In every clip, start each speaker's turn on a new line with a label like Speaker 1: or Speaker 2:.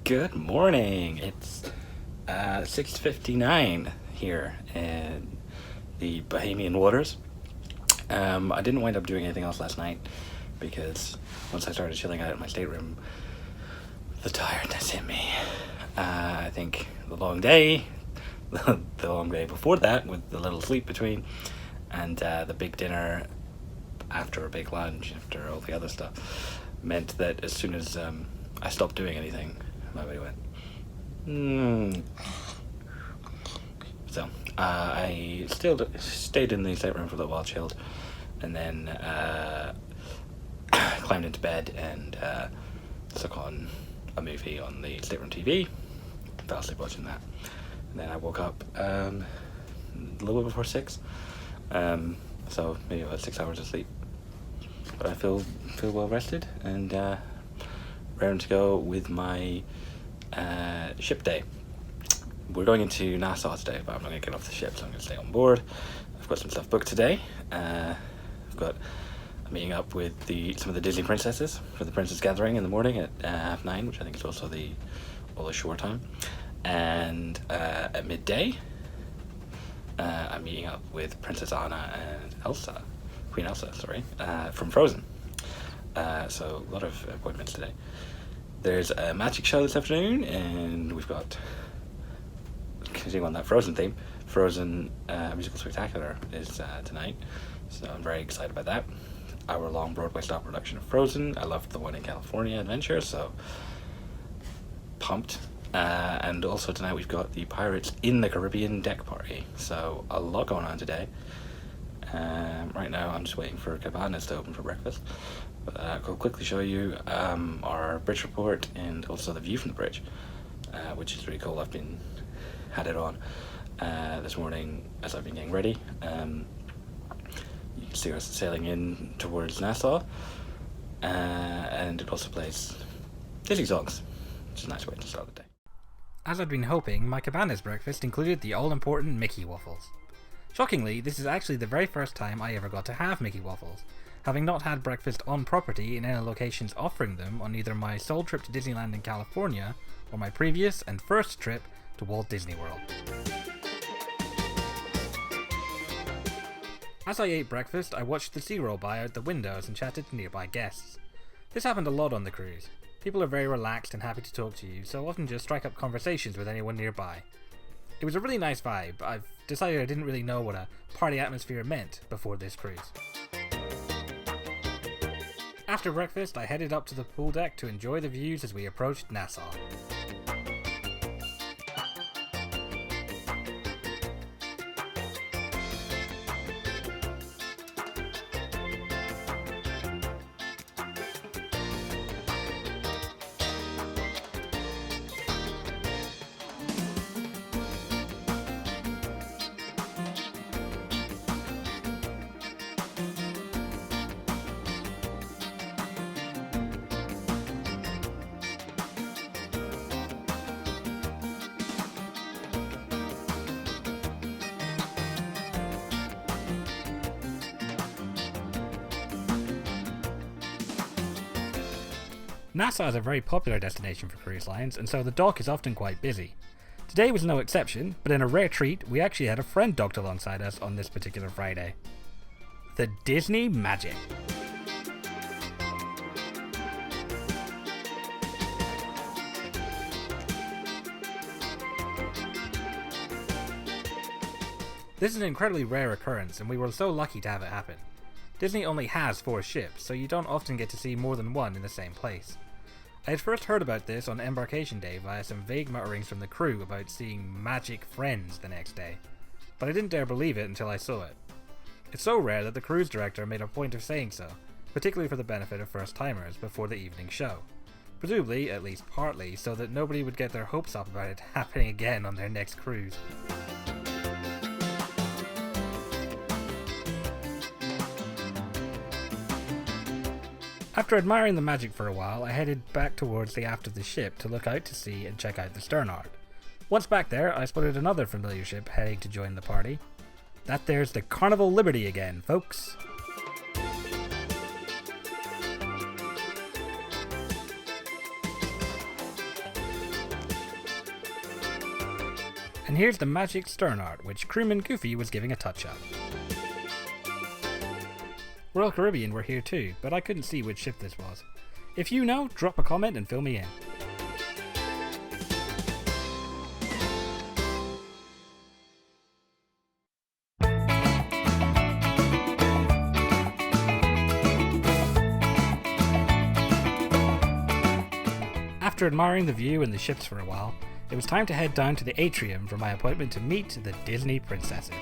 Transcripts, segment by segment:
Speaker 1: Good morning. It's 6:59 here in the Bahamian waters. I didn't wind up doing anything else last night because once I started chilling out in my stateroom, the tiredness hit me. I think the long day, the long day before that with the little sleep between, and the big dinner after a big lunch, after all the other stuff, meant that as soon as I stopped doing anything, my body went, So, I still stayed in the stateroom for a little while, chilled, and then climbed into bed and stuck on a movie on the stateroom TV, fell asleep watching that, and then I woke up a little bit before 6, so maybe about 6 hours of sleep, but I feel well rested and raring to go with my ship day. We're going into Nassau today, but I'm not going to get off the ship, so I'm going to stay on board. I've got some stuff booked today. I've got a meeting up with some of the Disney princesses for the Princess Gathering in the morning at 9:30, which I think is also all the shore time. And at midday, I'm meeting up with Princess Anna and Queen Elsa, from Frozen. So a lot of appointments today. There's a magic show this afternoon, and we've got, continuing on that Frozen theme, Frozen Musical Spectacular is tonight, so I'm very excited about that. Hour-long Broadway style production of Frozen. I loved the one in California Adventure, so pumped. And also tonight we've got the Pirates in the Caribbean deck party, so a lot going on today. Right now I'm just waiting for Cabanas to open for breakfast, but I'll quickly show you our bridge report and also the view from the bridge, which is really cool. I've had it on this morning as I've been getting ready. You can see us sailing in towards Nassau, and it also plays Disney songs, which is a nice way to start the day.
Speaker 2: As I'd been hoping, my Cabanas breakfast included the all-important Mickey waffles. Shockingly, this is actually the very first time I ever got to have Mickey waffles, having not had breakfast on property in any locations offering them on either my sole trip to Disneyland in California or my previous and first trip to Walt Disney World. As I ate breakfast, I watched the sea roll by out the windows and chatted to nearby guests. This happened a lot on the cruise. People are very relaxed and happy to talk to you, so often just strike up conversations with anyone nearby. It was a really nice vibe. I've decided I didn't really know what a party atmosphere meant before this cruise. After breakfast, I headed up to the pool deck to enjoy the views as we approached Nassau. Nassau is a very popular destination for cruise lines, and so the dock is often quite busy. Today was no exception, but in a rare treat, we actually had a friend docked alongside us on this particular Friday. The Disney Magic. This is an incredibly rare occurrence, and we were so lucky to have it happen. Disney only has 4 ships, so you don't often get to see more than one in the same place. I had first heard about this on embarkation day via some vague mutterings from the crew about seeing magic friends the next day, but I didn't dare believe it until I saw it. It's so rare that the cruise director made a point of saying so, particularly for the benefit of first-timers before the evening show. Presumably, at least partly, so that nobody would get their hopes up about it happening again on their next cruise. After admiring the magic for a while, I headed back towards the aft of the ship to look out to sea and check out the sternard. Once back there, I spotted another familiar ship heading to join the party. That there's the Carnival Liberty again, folks. And here's the magic stern art, which crewman Goofy was giving a touch-up. Royal Caribbean were here too, but I couldn't see which ship this was. If you know, drop a comment and fill me in. After admiring the view and the ships for a while, it was time to head down to the atrium for my appointment to meet the Disney princesses.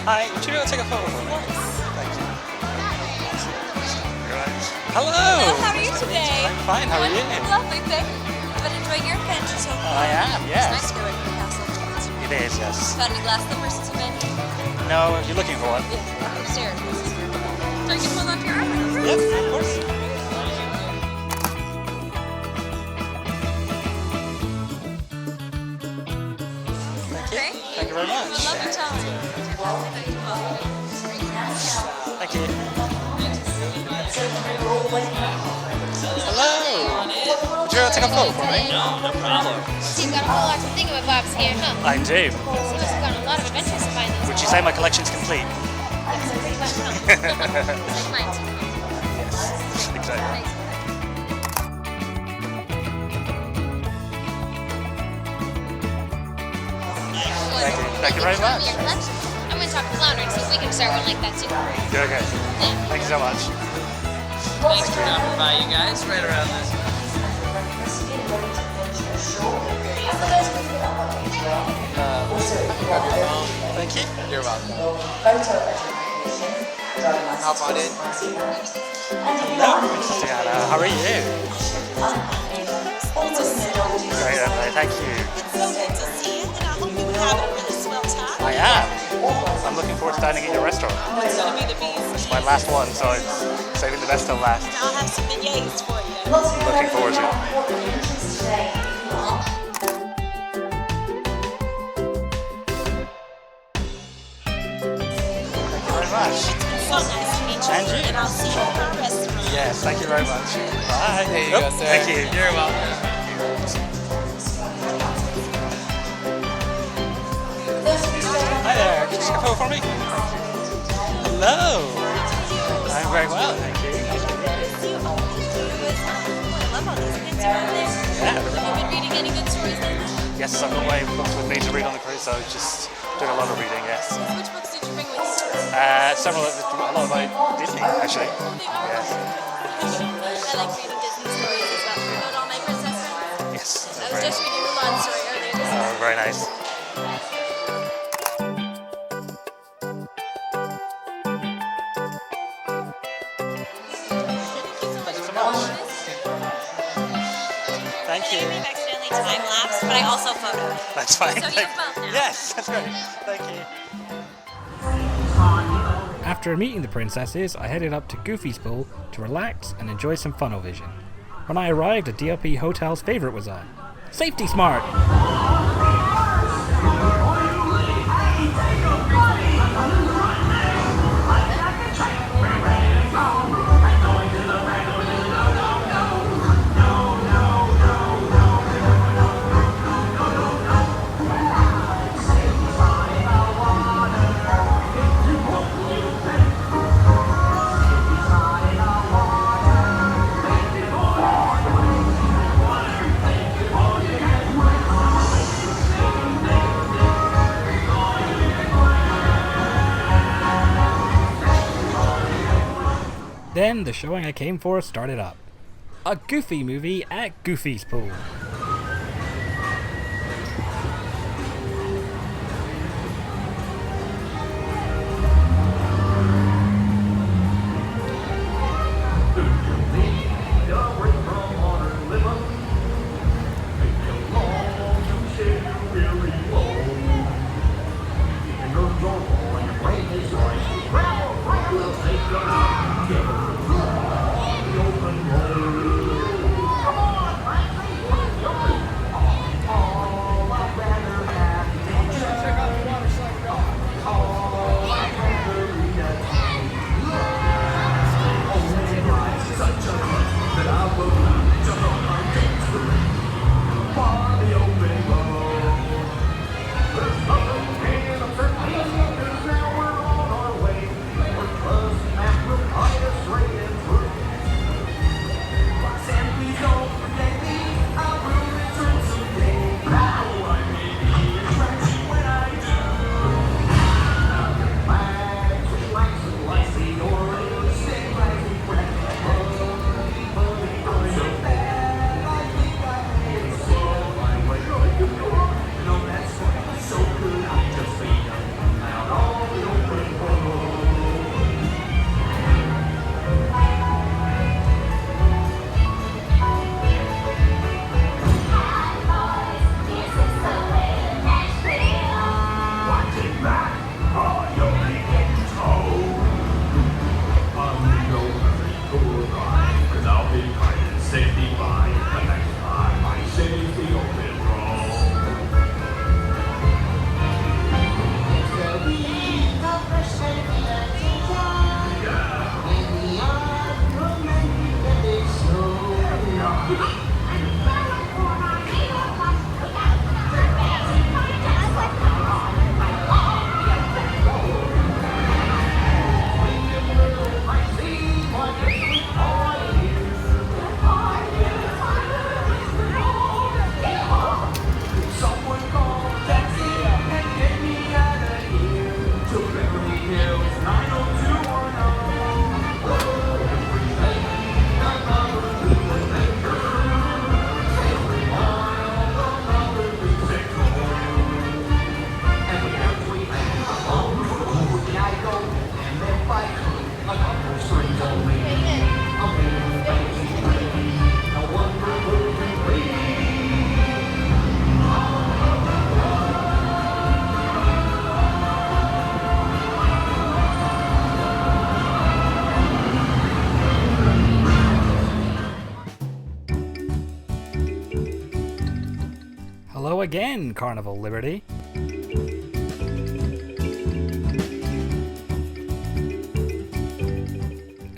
Speaker 1: Hi, would you be able to take a photo for me? Thank you. Hello!
Speaker 3: Hello, how are you today?
Speaker 1: I'm fine, how are you?
Speaker 3: Lovely, thank you. But enjoying your adventure so far.
Speaker 1: I am, yes.
Speaker 3: It's nice to go right to the castle.
Speaker 1: It is, yes.
Speaker 3: Found any glass slippers since you've been here?
Speaker 1: No, if you're looking for one.
Speaker 3: Yeah, upstairs. So you can hold on to your arm.
Speaker 1: Yep, of course.
Speaker 3: Okay.
Speaker 1: Thank you very much.
Speaker 3: Have a lovely time.
Speaker 1: Thank you. Hello! Would you take a photo for me?
Speaker 4: No problem.
Speaker 5: So you've got a whole lot to think about Bob's here, huh?
Speaker 1: I do.
Speaker 5: So you must have gone on a lot of adventures to find these.
Speaker 1: Would you say my collection's complete?
Speaker 5: Yes, pretty much, huh? Like mine too.
Speaker 1: Yes, exactly.
Speaker 5: Thanks.
Speaker 1: Thank you very much.
Speaker 5: Your collection. I'm going to talk to Flounder and see if we can start one like that too.
Speaker 1: Okay. Thank you so much.
Speaker 4: Thanks for dropping by, you guys. Right around this.
Speaker 1: Thank you.
Speaker 4: You're welcome. Hop on in.
Speaker 1: Hello, Princess Anna. How are you? Great, Emily. Thank you.
Speaker 6: So good to see you, and I hope you have a really swell time.
Speaker 1: I am. I'm looking forward to dining at your restaurant.
Speaker 6: It's going to be the bees.
Speaker 1: It's my last one, so I'm saving the best till last.
Speaker 6: I'll have some beignets for you.
Speaker 1: Looking forward to it. Very much.
Speaker 6: So nice to meet you.
Speaker 1: And you.
Speaker 6: And I'll see you at our restaurant.
Speaker 1: Yes, thank you very much. Bye.
Speaker 4: There you go, sir.
Speaker 1: Thank you.
Speaker 4: You're welcome.
Speaker 1: Hi there. Can you take a photo for me? Hello. I'm very well, thank you.
Speaker 6: I love all these kids around there.
Speaker 1: Yeah.
Speaker 3: Have you been reading any good stories lately?
Speaker 1: Yes, I've got my books with me to read on the cruise, so just doing a lot of reading, yes.
Speaker 3: Which books did you bring with you?
Speaker 1: A lot about Disney, actually. Yes.
Speaker 3: I like reading Disney stories as well. About all my princess friends.
Speaker 1: Yes.
Speaker 3: I was just reading Mulan's story earlier this week.
Speaker 1: Oh, very nice. Thank you so much. Thank you.
Speaker 6: I've accidentally time-lapsed, but I also photoed.
Speaker 1: That's fine.
Speaker 3: So you have both now?
Speaker 1: Yes, that's great. Thank you.
Speaker 2: After meeting the princesses, I headed up to Goofy's pool to relax and enjoy some funnel vision. When I arrived, a DLP hotel's favorite was on. Safety Smart! Then the showing I came for started up. A Goofy movie at Goofy's pool. again, Carnival Liberty.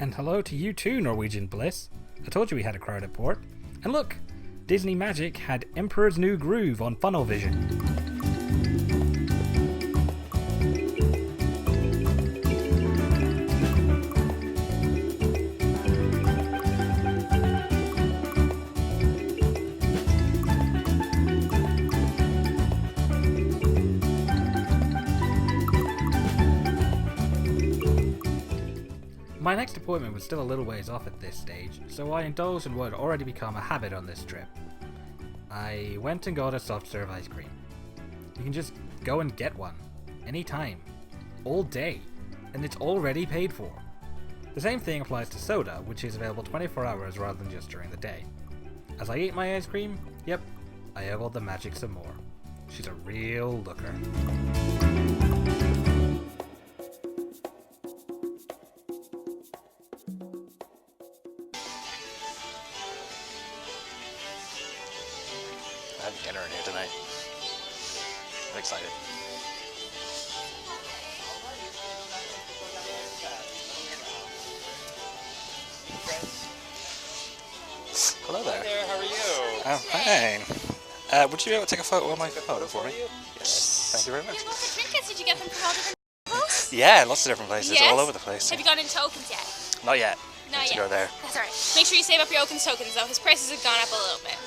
Speaker 2: And hello to you too, Norwegian Bliss. I told you we had a crowd at port. And look, Disney Magic had Emperor's New Groove on Funnel Vision. My next appointment was still a little ways off at this stage, so I indulged in what had already become a habit on this trip. I went and got a soft serve ice cream. You can just go and get one, anytime, all day, and it's already paid for. The same thing applies to soda, which is available 24 hours rather than just during the day. As I ate my ice cream, yep, I eyeballed the Magic some more. She's a real looker.
Speaker 1: I have dinner in here tonight. I'm excited. Hello there.
Speaker 7: Hi there, how are you?
Speaker 1: I'm fine. Would you be able to take a photo of my phone for me? Yes. Thank you very much.
Speaker 3: What trinkets did you get them from all different hosts?
Speaker 1: Yeah, lots of different places,
Speaker 3: Yes.
Speaker 1: all over the place.
Speaker 3: Have you gone into tokens yet?
Speaker 1: Not yet.
Speaker 3: Not
Speaker 1: Need to
Speaker 3: yet.
Speaker 1: go there.
Speaker 3: That's alright. Make sure you save up your Okins tokens though. His prices have gone up a little bit.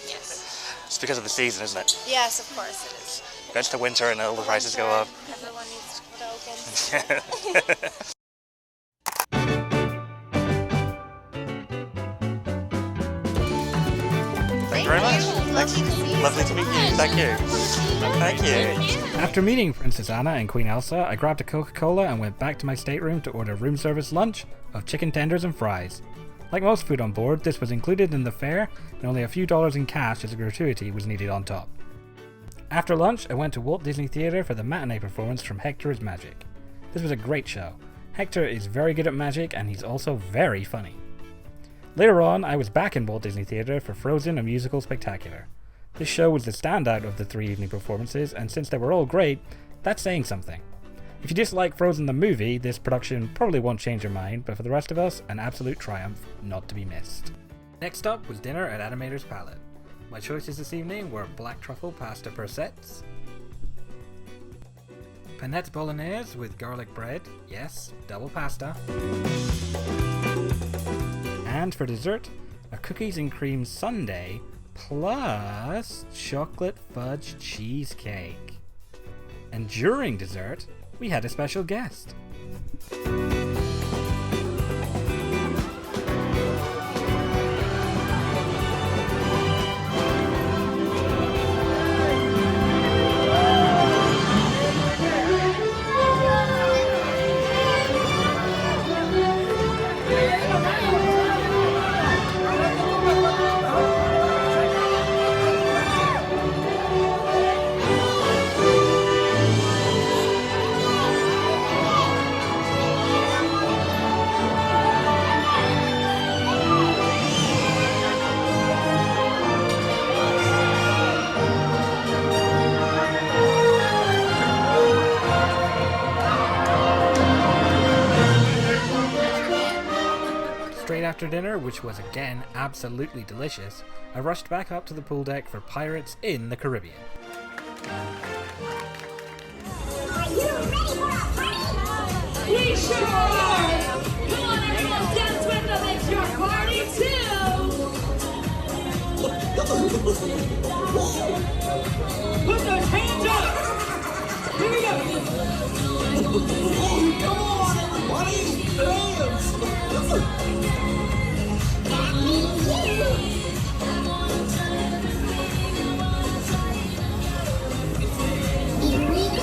Speaker 3: Yes.
Speaker 1: It's because of the season, isn't it?
Speaker 6: Yes, of course it is.
Speaker 1: Gets to winter and all the prices go up.
Speaker 6: Everyone needs tokens.
Speaker 1: Thank you very much. Thanks. Lovely to meet you. Thank you. Thank you.
Speaker 2: After meeting Princess Anna and Queen Elsa, I grabbed a Coca-Cola and went back to my stateroom to order room service lunch of chicken tenders and fries. Like most food on board, this was included in the fare, and only a few dollars in cash as a gratuity was needed on top. After lunch, I went to Walt Disney Theatre for the matinee performance from Hector is Magic. This was a great show. Hector is very good at magic, and he's also very funny. Later on, I was back in Walt Disney Theatre for Frozen, a Musical Spectacular. This show was the standout of the 3 evening performances, and since they were all great, that's saying something. If you dislike Frozen the movie, this production probably won't change your mind, but for the rest of us, an absolute triumph not to be missed. Next up was dinner at Animator's Palate. My choices this evening were black truffle pasta persets, panette bolognese with garlic bread, yes, double pasta, and for dessert, a cookies and cream sundae plus chocolate fudge cheesecake. And during dessert, we had a special guest. Straight after dinner, which was again absolutely delicious, I rushed back up to the pool deck for Pirates in the Caribbean.
Speaker 8: Are you ready for a party? We sure are! Come on, everyone, dance with us, it's your party too! Put those hands up! Here we go! Come on, everybody! Dance! Here we go!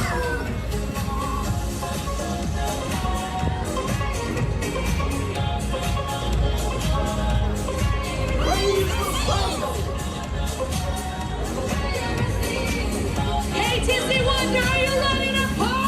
Speaker 8: Hey, Disney Wonder, are you ready to party?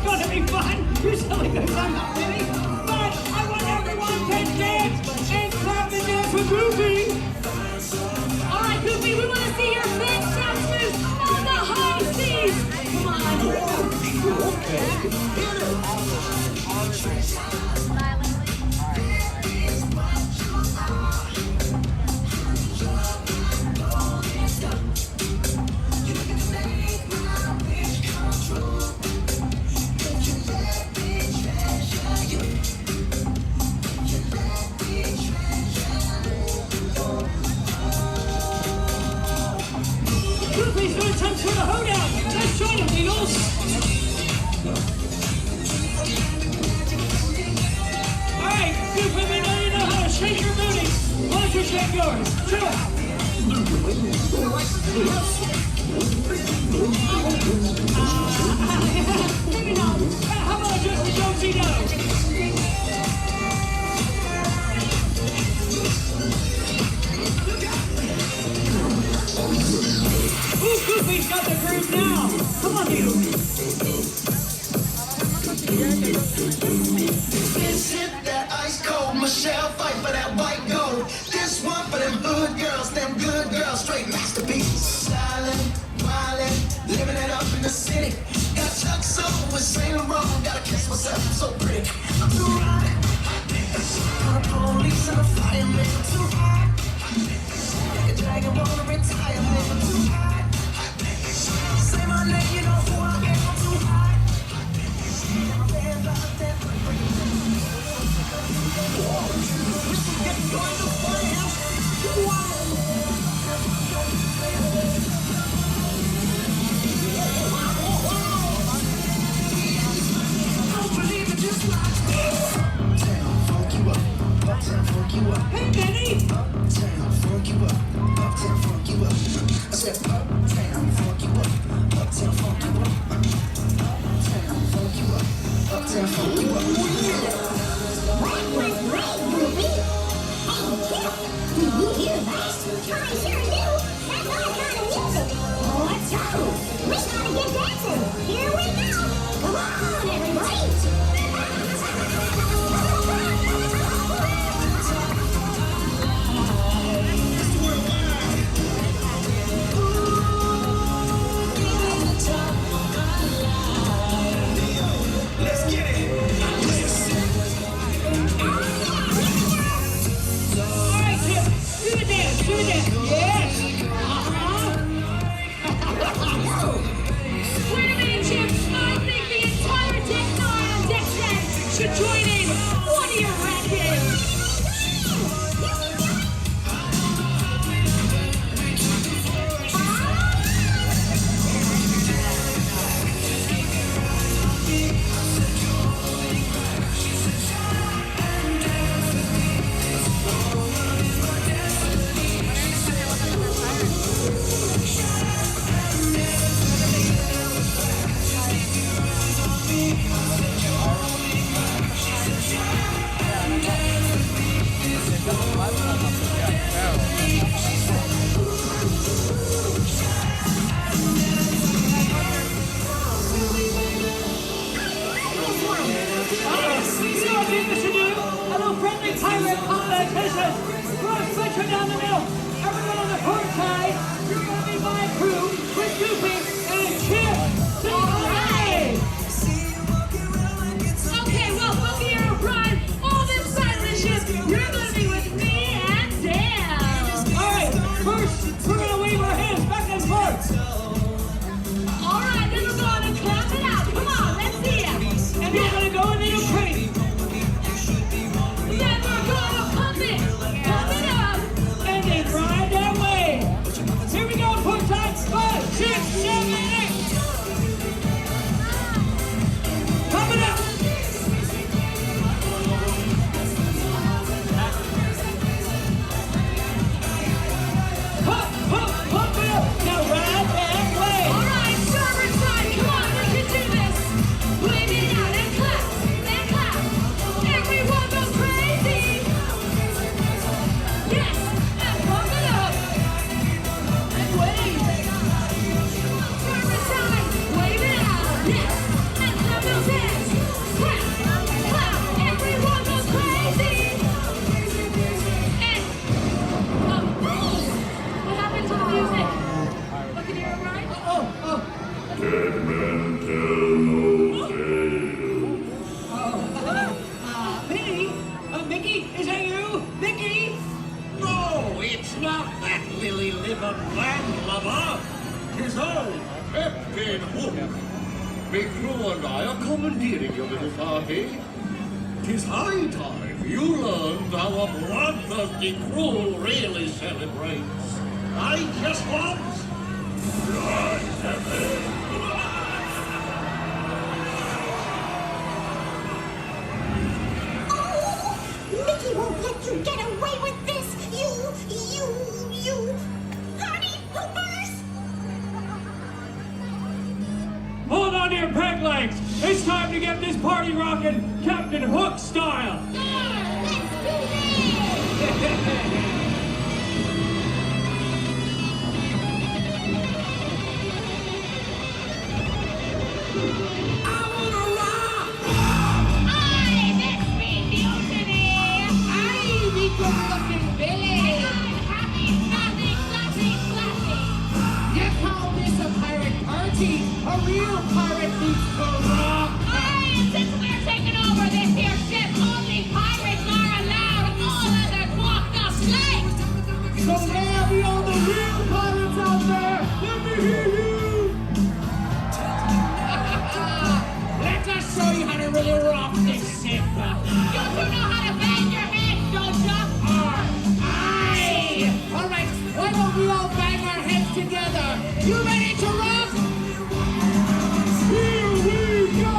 Speaker 8: gonna be fun. Usually because I'm not winning. But I want everyone to dance and clap and dance for Goofy.
Speaker 3: All right, Goofy, we want to see your fantastic moves on the high seas. Come on.
Speaker 8: Goofy's doing some sort of hoedown. Let's join him, Eagles. All right, Goofy, we know you know how to shake your booty. Why don't you shake yours? Show us. Maybe not. How about just a Jonesy-Do? Ooh, Goofy's got the groove now. Come on, you.
Speaker 7: This hit that ice cold. Michelle fight for that white gold. This one for them hood girls, them good girls, straight masterpieces. Stylin', wildin', living it up in the city. Got Chuck's on with Saint Laurent. Gotta kiss myself, I'm so pretty. I'm too hot. Call the police and the fireman. I'm too hot. Like a dragon, wanna retire, man. I'm too hot. Say my name, you know who I am. I'm too hot. My band out there. Get going to firehouse. Too hot.
Speaker 8: Hey, Benny.
Speaker 7: Uptown, funk you up. Uptown, funk you up. I said uptown, funk you up. Uptown, funk you up. Uptown, funk you up. Uptown, funk you up.
Speaker 9: Wait, Goofy. Hey, kid, did you hear that? I sure do. That's our kind of music. Let's go. We gotta get dancing. Here we go. Come on, everybody.
Speaker 7: Let's get it.
Speaker 8: All right, Chip. Do the dance. Do the dance. Yes.
Speaker 3: Wait a minute, Chip. I think the entire deck 9 on deck 10 should join in. What do you reckon?
Speaker 8: Pirate competition. Cross country down the middle. Everyone on the port side, you're going to be my crew with Goofy and Chip. Alright!
Speaker 3: Okay, well, book the Aeroprime, all this side of the ship, you're going to be with me and Dan.
Speaker 8: Alright, first, we're going to wave our hands back and forth.
Speaker 3: All right, then we're going to clap it out. Come on, let's see it.
Speaker 8: And we're going to go in the train.
Speaker 3: Then we're going to pump it up.
Speaker 8: And then ride that way. Here we go, port side. 5, 6, 7,
Speaker 10: commandeering your little party. 'Tis high time you learned how a bloodthirsty crew really celebrates. I just want...
Speaker 9: Mickey won't let you get away with this! You... Party hoopers!
Speaker 8: Hold on to your peg legs! It's time to get this party rockin' Captain Hook style!
Speaker 9: Let's do this!
Speaker 8: A real pirate needs to rock!
Speaker 3: Aye, and since we're taking over this here ship, only pirates are allowed. All others walk the plank.
Speaker 8: So now be all the real pirates out there! Let me hear you! Let us show you how to really rock this ship!
Speaker 3: You two know how to bang your head, don't ya?
Speaker 8: Aye! Alright, why don't we all bang our heads together? You ready to rock? Here we go!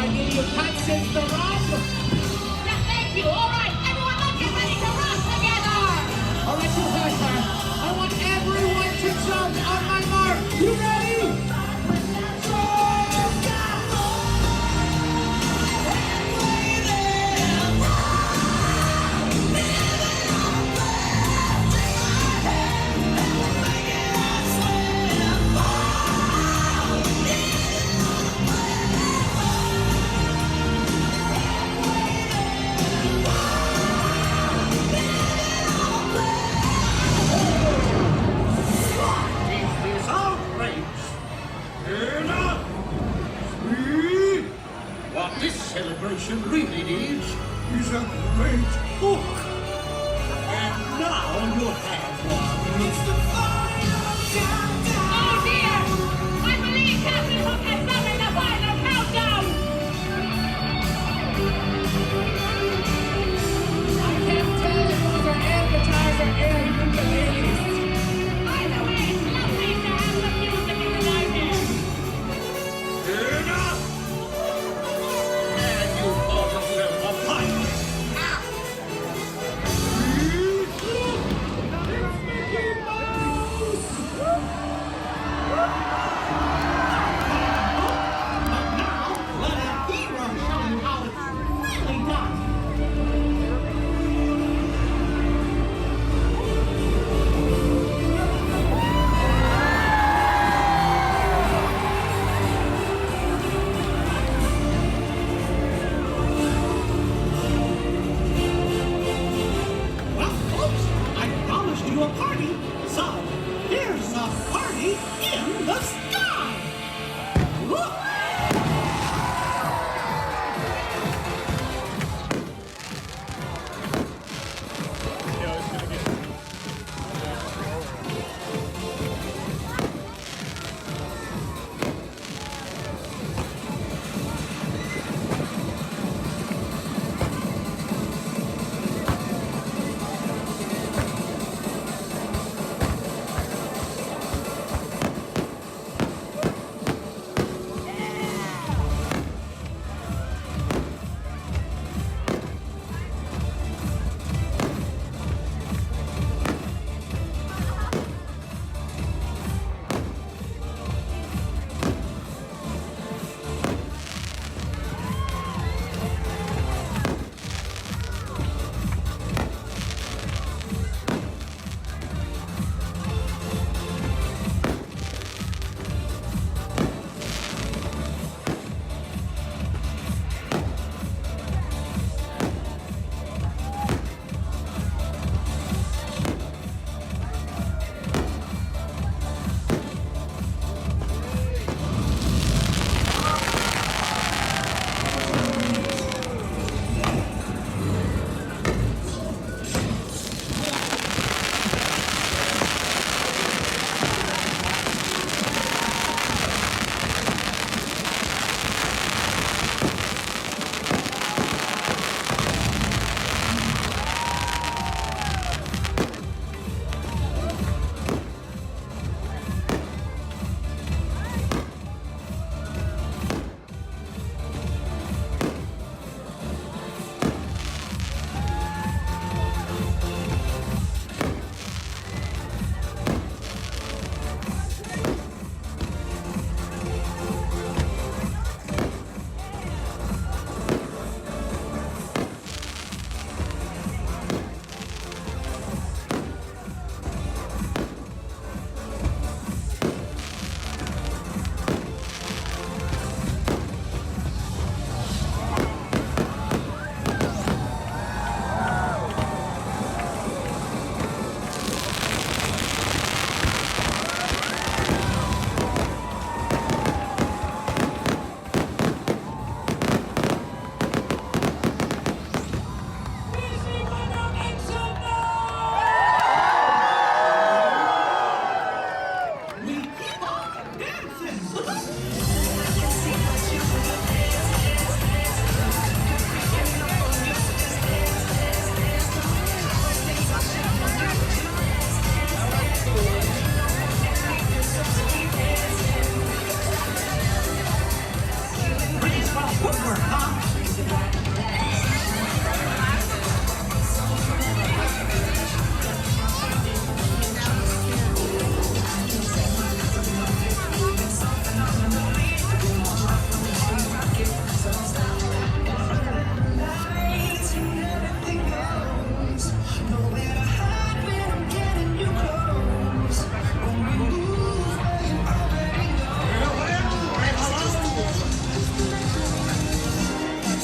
Speaker 8: You can't sense the rock?
Speaker 3: Yeah, thank you. All right, everyone, let's get ready to rock together.
Speaker 8: All right, you guys, I want everyone to jump on my mark. You ready?
Speaker 10: What this celebration really needs is a great hook. And now you have one. It's the final countdown.
Speaker 3: Oh dear! I believe Captain Hook has summoned the final countdown.
Speaker 8: I can't tell if those are advertiser airing in the ladies.
Speaker 3: Either way, it's lovely to have some music in the night here.
Speaker 10: Enough! And you thought of them a pirate.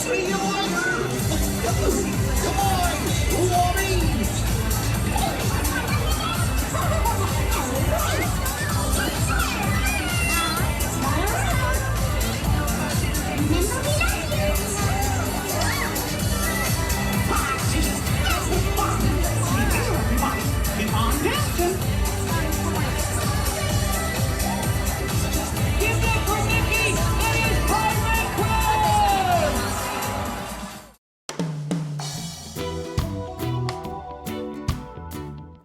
Speaker 10: See you later! Come on! Warning! Keep on dancing!
Speaker 8: Give it up for Mickey and his Pirate Cruise!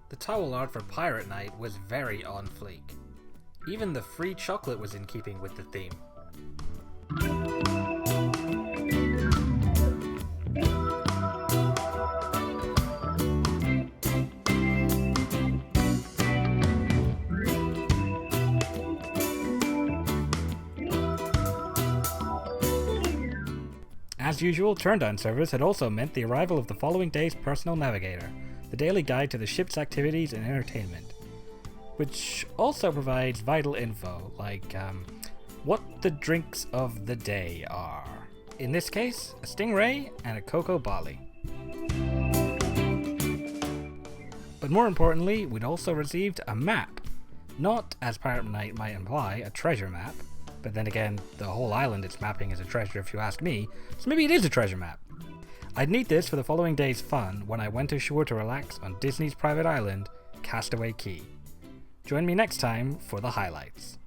Speaker 2: The towel art for Pirate Night was very on fleek. Even the free chocolate was in keeping with the theme. As usual, turn-down service had also meant the arrival of the following day's personal navigator, the daily guide to the ship's activities and entertainment, which also provides vital info like what the drinks of the day are. In this case, a stingray and a cocoa bali. But more importantly, we'd also received a map. Not, as Pirate Night might imply, a treasure map, but then again, the whole island it's mapping is a treasure if you ask me, so maybe it is a treasure map. I'd need this for the following day's fun when I went ashore to relax on Disney's private island, Castaway Cay. Join me next time for the highlights.